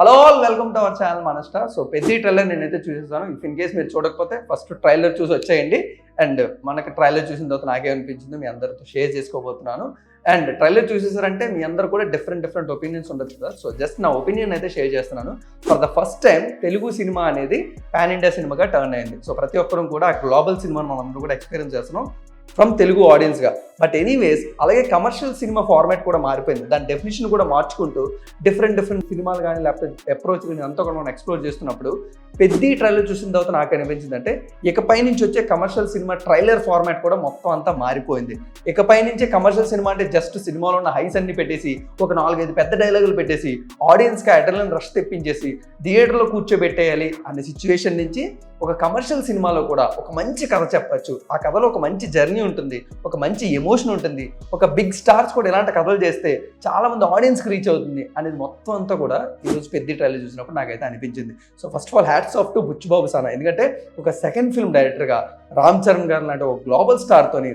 Hello all welcome to our channel మన star. So పెద్ద trailer నేనైతే చూసేసాను. ఇఫ్ ఇన్ కేస్ మీరు చూడకపోతే ఫస్ట్ ట్రైలర్ చూసి వచ్చేయండి. అండ్ మనకి ట్రైలర్ చూసిన తర్వాత నాకేమనిపించిందో మీ అందరితో షేర్ చేసుకోబోతున్నాను. అండ్ ట్రైలర్ చూసేసారంటే మీ అందరూ కూడా డిఫరెంట్ ఒపీనియన్స్ ఉండొచ్చు కదా. సో జస్ట్ నా ఒపీనియన్ అయితే షేర్ చేస్తున్నాను. For the first time Telugu cinema అనేది పాన్ ఇండియా సినిమాగా టర్న్ అయింది. సో ప్రతి ఒక్కరం కూడా ఆ గ్లోబల్ సినిమాను మనం అందరూ కూడా ఎక్స్పీరియన్స్ చేస్తున్నాం ఫ్రమ్ తెలుగు ఆడియన్స్గా. బట్ ఎనీవేస్ అలాగే కమర్షియల్ సినిమా ఫార్మాట్ కూడా మారిపోయింది. దాని డెఫినేషన్ కూడా మార్చుకుంటూ డిఫరెంట్ సినిమాలు కానీ లేకపోతే అప్రోచ్ కానీ అంతా కూడా మనం ఎక్స్ప్లోర్ చేస్తున్నప్పుడు పెద్ద ట్రైలర్ చూసిన తర్వాత నాకు అనిపించింది అంటే ఇకపై నుంచి వచ్చే కమర్షియల్ సినిమా ట్రైలర్ ఫార్మాట్ కూడా మొత్తం అంతా మారిపోయింది. ఇకపై నుంచే కమర్షియల్ సినిమా అంటే జస్ట్ సినిమాలో ఉన్న హైస్ అన్ని పెట్టేసి ఒక 4-5 పెద్ద డైలాగులు పెట్టేసి ఆడియన్స్కి అడ్రినలిన్ రష్ తెప్పించేసి థియేటర్లో కూర్చోబెట్టేయాలి అనే సిచ్యువేషన్ నుంచి ఒక కమర్షియల్ సినిమాలో కూడా ఒక మంచి కథ చెప్పచ్చు. ఆ కథలో ఒక మంచి జర్నీ ఉంటుంది, ఒక మంచి ఎమోషన్ ఉంటుంది, ఒక బిగ్ స్టార్స్ కూడా ఇలాంటి కథలు చేస్తే చాలా మంది ఆడియన్స్కి రీచ్ అవుతుంది అనేది మొత్తం అంతా కూడా ఈరోజు పెద్ద ట్రైలర్ చూసినప్పుడు నాకైతే అనిపించింది. So first of all hats off to Buchibabu Sana. ఎందుకంటే ఒక సెకండ్ ఫిల్మ్ డైరెక్టర్గా రామ్ చరణ్ గారు లాంటి ఒక గ్లోబల్ స్టార్తోని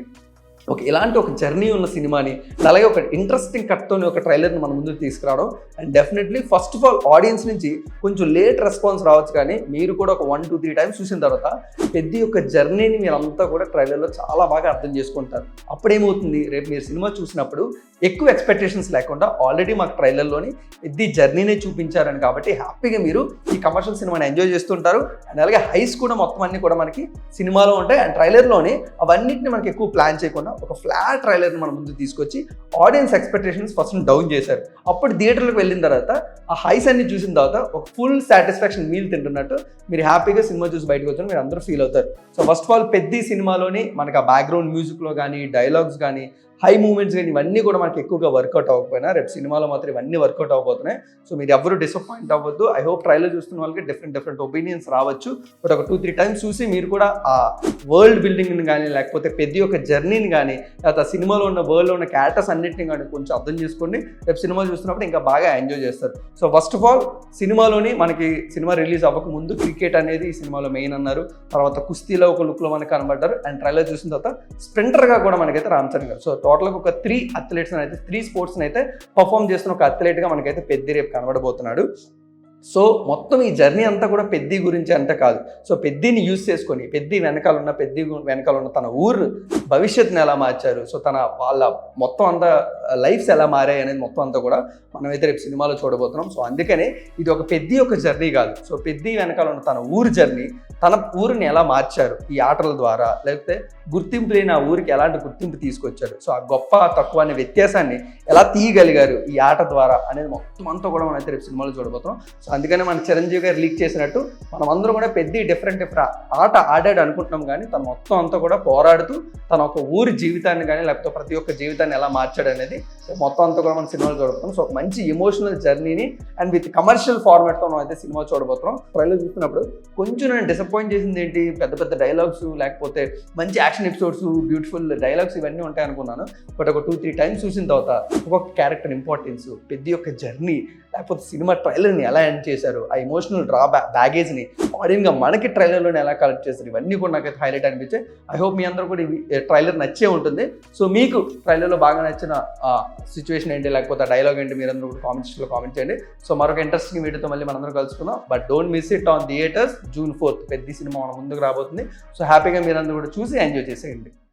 ఇలాంటి ఒక జర్నీ ఉన్న సినిమాని అలాగే ఒక ఇంట్రెస్టింగ్ కట్తోని ఒక ట్రైలర్ని మన ముందుకు తీసుకురావడం. And definitely first of all audience నుంచి కొంచెం లేట్ రెస్పాన్స్ రావచ్చు, కానీ మీరు కూడా ఒక 1-2-3 టైమ్స్ చూసిన తర్వాత పెద్ద యొక్క జర్నీని మీరంతా కూడా ట్రైలర్లో చాలా బాగా అర్థం చేసుకుంటారు. అప్పుడేమవుతుంది, రేపు మీరు సినిమా చూసినప్పుడు ఎక్కువ ఎక్స్పెక్టేషన్స్ లేకుండా ఆల్రెడీ మాకు ట్రైలర్లోని పెద్ద జర్నీనే చూపించారని కాబట్టి హ్యాపీగా మీరు ఈ కమర్షియల్ సినిమాని ఎంజాయ్ చేస్తుంటారు. అండ్ అలాగే హైస్ కూడా మొత్తం అన్ని కూడా మనకి సినిమాలో ఉంటాయి. అండ్ ట్రైలర్లోని అవన్నిటిని మనకి ఎక్కువ ప్లాన్ చేయకుండా ఒక ఫ్లాట్ ట్రైలర్ని మన ముందు తీసుకొచ్చి ఆడియన్స్ ఎక్స్పెక్టేషన్స్ ఫస్ట్ డౌన్ చేశారు. అప్పుడు థియేటర్లకు వెళ్ళిన తర్వాత ఆ హైస్ అన్ని చూసిన తర్వాత ఒక ఫుల్ సాటిస్ఫాక్షన్ మీల్ తింటున్నట్టు మీరు హ్యాపీగా సినిమా చూసి బయటకు వచ్చి మీరు అందరూ ఫీల్ అవుతారు. సో ఫస్ట్ ఆఫ్ ఆల్ పెద్ద సినిమాలోని మనకి ఆ బ్యాక్గ్రౌండ్ మ్యూజిక్లో కానీ డైలాగ్స్ కానీ హై మూమెంట్స్ కానీ ఇవన్నీ కూడా మనకి ఎక్కువగా వర్కౌట్ అవ్వకపోయినా రేపు సినిమాలో మాత్రం ఇవన్నీ వర్కౌట్ అవ్వబోతున్నాయి. సో మీరు ఎవరు డిసప్పాయింట్ అవ్వద్దు. ఐ హోప్ ట్రైలర్ చూస్తున్న వాళ్ళకి డిఫరెంట్ ఒపీనియన్స్ రావచ్చు. బట్ ఒక 2-3 టైమ్స్ చూసి మీరు కూడా ఆ వరల్డ్ బిల్డింగ్ని కానీ లేకపోతే పెద్ద యొక్క జర్నీని కానీ లేకపోతే ఆ సినిమాలో ఉన్న వరల్డ్లో ఉన్న క్యారెక్టర్స్ అన్నింటినీ కానీ కొంచెం అర్థం చేసుకోండి. రేపు సినిమా చూస్తున్నప్పుడు ఇంకా బాగా ఎంజాయ్ చేస్తారు. సో ఫస్ట్ ఆఫ్ ఆల్ సినిమాలోని మనకి సినిమా రిలీజ్ అవ్వక ముందు క్రికెట్ అనేది ఈ సినిమాలో మెయిన్ అన్నారు. తర్వాత కుస్తీలో ఒక లుక్లో మనకి కనబడ్డారు. అండ్ ట్రైలర్ చూసిన తర్వాత స్ప్రింటర్గా కూడా మనకైతే రామ్ చరణ్ గారు. సో టోటల్గా ఒక 3 అథ్లెట్స్ అయితే 3 స్పోర్ట్స్ని అయితే పర్ఫామ్ చేస్తున్న ఒక అథ్లెట్గా మనకైతే పెద్ద రేపు కనబడబోతున్నాడు. సో మొత్తం ఈ జర్నీ అంతా కూడా పెద్ద గురించి అంతా కాదు. సో పెద్దని యూజ్ చేసుకొని పెద్ద వెనకాల ఉన్న తన ఊరు భవిష్యత్తుని ఎలా మార్చారు, సో వాళ్ళ మొత్తం అంతా లైఫ్స్ ఎలా మారాయి అనేది మొత్తం అంతా కూడా మనమైతే రేపు సినిమాలో చూడబోతున్నాం. సో అందుకనే ఇది ఒక పెద్ద యొక్క జర్నీ కాదు. సో పెద్ద వెనకాల ఉన్న తన ఊరు జర్నీ, తన ఊరిని ఎలా మార్చారు ఈ ఆటల ద్వారా, లేకపోతే గుర్తింపు లేని ఆ ఊరికి ఎలాంటి గుర్తింపు తీసుకొచ్చారు, సో ఆ గొప్ప తక్కువ అనే వ్యత్యాసాన్ని ఎలా తీయగలిగారు ఈ ఆట ద్వారా అనేది మొత్తం అంతా కూడా మనమైతే రేపు సినిమాలో చూడబోతున్నాం. సో అందుకనే మన చిరంజీవి గారు లీక్ చేసినట్టు మనం అందరం కూడా పెద్ద డిఫరెంట్ ఆట ఆడాడు అనుకుంటున్నాం, కానీ తను మొత్తం అంతా కూడా పోరాడుతూ తన ఒక ఊరి జీవితాన్ని కానీ లేకపోతే ప్రతి ఒక్క జీవితాన్ని ఎలా మార్చాడు అనేది మొత్తం అంతా కూడా మన సినిమాలో చూడబోతున్నాం. సో ఒక మంచి ఎమోషనల్ జర్నీని అండ్ విత్ కమర్షియల్ ఫార్మాట్తో మనం అయితే సినిమా చూడబోతున్నాం. ట్రైలర్ చూస్తున్నప్పుడు కొంచెం నేను డిసప్పాయింట్ చేసింది ఏంటి, పెద్ద డైలాగ్స్ లేకపోతే మంచి యాక్షన్ ఎపిసోడ్స్ బ్యూటిఫుల్ డైలాగ్స్ ఇవన్నీ ఉంటాయి అనుకున్నాను. బట్ ఒక 2-3 టైమ్స్ చూసిన తర్వాత ఒక్కొక్క క్యారెక్టర్ ఇంపార్టెన్స్, పెద్ద యొక్క జర్నీ, లేకపోతే సినిమా ట్రైలర్ని ఎలా ఎండ్ చేశారు, ఆ ఎమోషనల్ బ్యాగేజ్ని ఆడియన్గా మనకి ట్రైలర్లోనే ఎలా కలెక్ట్ చేశారు, ఇవన్నీ కూడా నాకైతే హైలైట్ అనిపించాయి. ఐ హోప్ మీ అందరూ కూడా ట్రైలర్ నచ్చే ఉంటుంది. సో మీకు ట్రైలర్లో బాగా నచ్చిన సిచ్యువేషన్ ఏంటి లేకపోతే ఆ డైలాగ్ ఏంటి మీరందరూ కూడా కామెంట్స్లో కామెంట్ చేయండి. సో మరొక ఇంట్రెస్టింగ్ వీడియోతో మళ్ళీ మనందరం కలుసుకుందాం. But don't miss it on theatres. June 4th పెద్ద సినిమా మన ముందుకు రాబోతుంది. సో హ్యాపీగా మీరందరూ కూడా చూసి ఎంజాయ్ చేసేయండి.